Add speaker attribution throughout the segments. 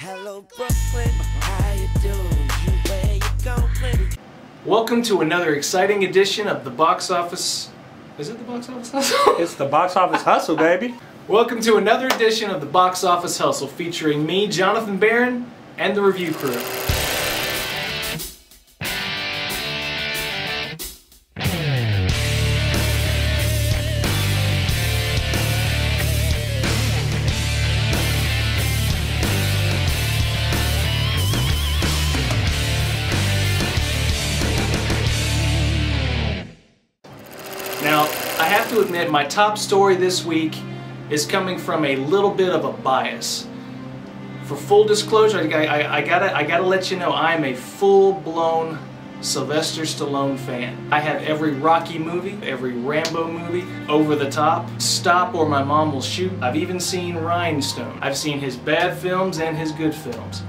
Speaker 1: Hello Brooklyn, how you doing? Where you going?
Speaker 2: Welcome to another exciting edition of the Box Office... Is it the Box Office Hustle?
Speaker 3: It's the Box Office Hustle, baby.
Speaker 2: Welcome to another edition of the Box Office Hustle featuring me, Jonathan Barron, and the review crew. Now, I have to admit, my top story this week is coming from a little bit of a bias. For full disclosure, I gotta let you know I'm a full-blown Sylvester Stallone fan. I have every Rocky movie, every Rambo movie, Over the Top, Stop or My Mom Will Shoot. I've even seen Rhinestone. I've seen his bad films and his good films.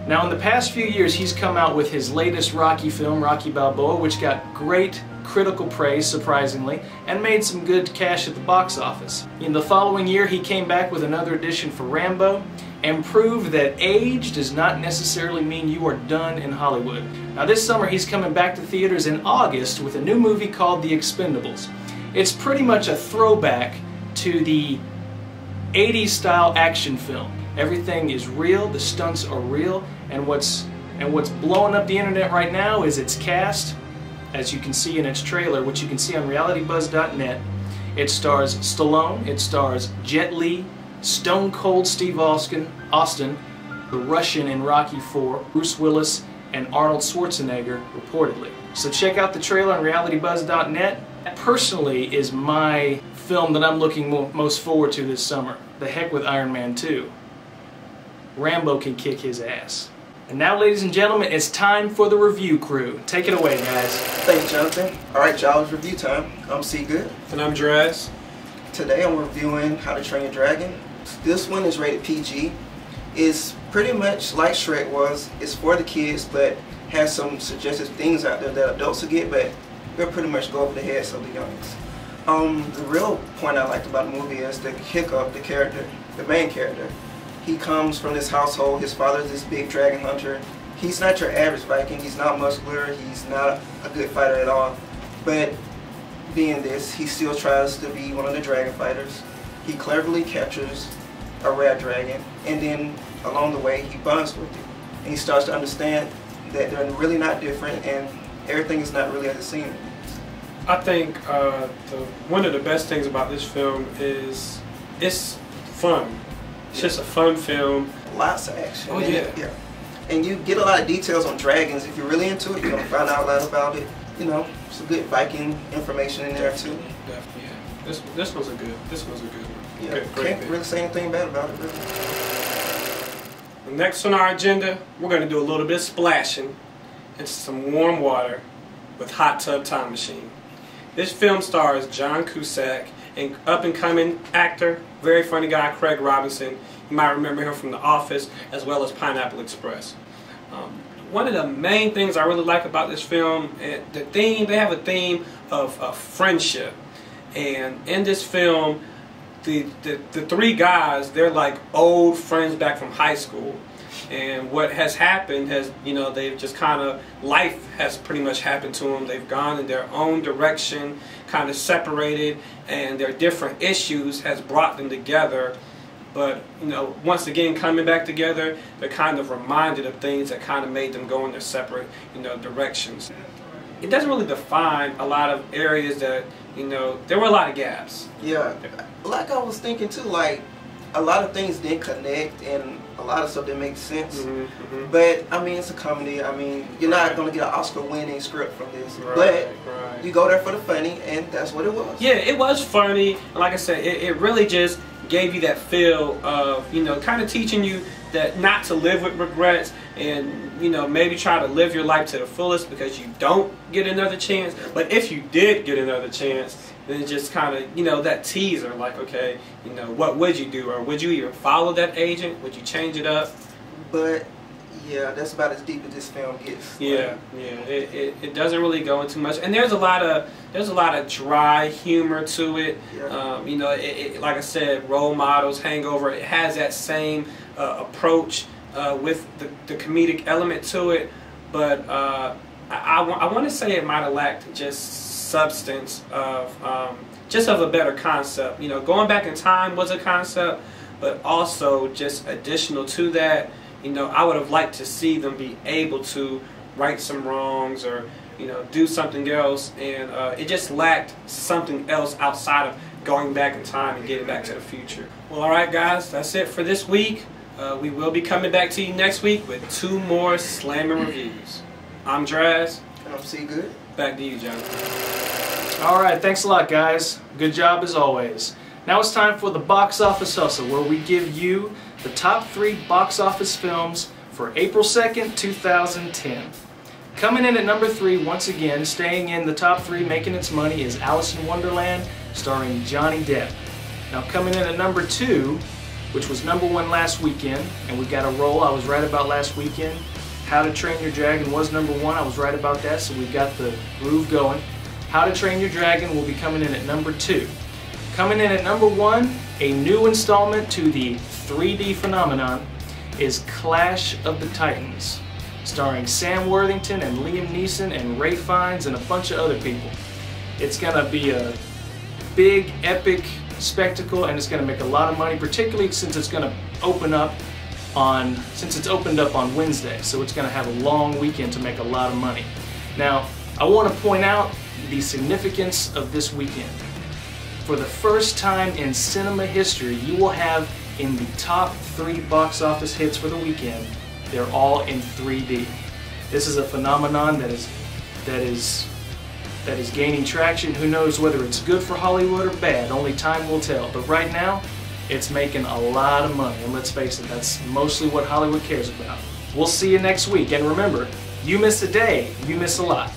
Speaker 2: Now, in the past few years, he's come out with his latest Rocky film, Rocky Balboa, which got great critical praise, surprisingly, and made some good cash at the box office. In the following year, he came back with another edition for Rambo and proved that age does not necessarily mean you are done in Hollywood. Now, this summer, he's coming back to theaters in August with a new movie called The Expendibles. It's pretty much a throwback to the 80s style action film. Everything is real, the stunts are real, and what's blowing up the internet right now is its cast. As you can see in its trailer, which you can see on realitybuzz.net. It stars Stallone, it stars Jet Li, Stone Cold Steve Austin, the Russian in Rocky IV, Bruce Willis, and Arnold Schwarzenegger, reportedly. So check out the trailer on realitybuzz.net. That personally is my film that I'm looking most forward to this summer. The heck with Iron Man 2. Rambo can kick his ass. And now, ladies and gentlemen, it's time for the review crew. Take it away, guys.
Speaker 4: Thank you, Jonathan. Alright, y'all, it's review time. I'm C Good.
Speaker 3: And I'm Draz.
Speaker 4: Today I'm reviewing How to Train Your Dragon. This one is rated PG. It's pretty much like Shrek was. It's for the kids, but has some suggestive things out there that adults will get, but they'll pretty much go over the heads of the youngins. The real point I liked about the movie is the Hiccup, the main character. He comes from this household. His father is this big dragon hunter. He's not your average Viking. He's not muscular. He's not a good fighter at all. But being this, he still tries to be one of the dragon fighters. He cleverly captures a rare dragon, and then along the way he bonds with it. And he starts to understand that they're really not different, and everything is not really as it seems.
Speaker 3: I think one of the best things about this film is it's fun. It's just a fun film.
Speaker 4: Lots of action.
Speaker 3: Oh, yeah.
Speaker 4: Yeah. And you get a lot of details on dragons. If you're really into it, you're going to find out a lot about it. You know, some good Viking information in there too.
Speaker 3: Definitely, yeah. This was a good one.
Speaker 4: Yeah,
Speaker 3: Good,
Speaker 4: can't really say anything bad about it, really.
Speaker 3: Next on our agenda, we're going to do a little bit of splashing into some warm water with Hot Tub Time Machine. This film stars John Cusack and up-and-coming actor, very funny guy, Craig Robinson. You might remember him from The Office, as well as Pineapple Express. One of the main things I really like about this film, they have a theme of friendship. And in this film, the three guys, they're like old friends back from high school. And what has happened has, they've just kind of, life has pretty much happened to them. They've gone in their own direction, kind of separated, and their different issues has brought them together. But, once again, coming back together, they're kind of reminded of things that kind of made them go in their separate, directions. It doesn't really define a lot of areas that, there were a lot of gaps.
Speaker 4: Yeah, like I was thinking too, like, a lot of things didn't connect, and a lot of stuff didn't make sense. But I mean, it's a comedy. I mean, you're not gonna get an Oscar-winning script from this, but you go there for the funny, and that's what it was.
Speaker 3: Yeah, it was funny. Like I said, it really just gave you that feel of kind of teaching you that not to live with regrets, and maybe try to live your life to the fullest because you don't get another chance. But if you did get another chance, then just kind of, that teaser, like, okay, what would you do? Or would you even follow that agent? Would you change it up?
Speaker 4: But, yeah, that's about as deep as this film gets.
Speaker 3: Yeah, it doesn't really go into much. And there's a lot of dry humor to it. Yeah. Like I said, Role Models, Hangover, it has that same approach with the comedic element to it, but I want to say it might have lacked just substance of just of a better concept. You know, going back in time was a concept, but also just additional to that, you know, I would have liked to see them be able to right some wrongs or, you know, do something else, and it just lacked something else outside of going back in time and getting back to the future. Well, alright guys, that's it for this week. We will be coming back to you next week with 2 more slamming reviews. I'm Draz.
Speaker 4: And I'm C Good.
Speaker 3: Back to you, John.
Speaker 2: Alright, thanks a lot guys. Good job as always. Now it's time for the Box Office Hustle, where we give you the top 3 box office films for April 2nd, 2010. Coming in at number 3, once again, staying in the top 3, making its money, is Alice in Wonderland, starring Johnny Depp. Now coming in at number 2, which was number 1 last weekend, and we got a roll, I was right about last weekend. How to Train Your Dragon was number 1, I was right about that, so we've got the groove going. How to Train Your Dragon will be coming in at number 2. Coming in at number 1, a new installment to the 3D phenomenon, is Clash of the Titans, starring Sam Worthington and Liam Neeson and Ray Fiennes and a bunch of other people. It's going to be a big, epic spectacle, and it's going to make a lot of money, particularly since it's going to opened up on Wednesday, so it's going to have a long weekend to make a lot of money. Now, I want to point out the significance of this weekend. For the first time in cinema history, you will have in the top 3 box office hits for the weekend, they're all in 3D. This is a phenomenon that is gaining traction. Who knows whether it's good for Hollywood or bad? Only time will tell. But right now, it's making a lot of money, and let's face it, that's mostly what Hollywood cares about. We'll see you next week, and remember, you miss a day, you miss a lot.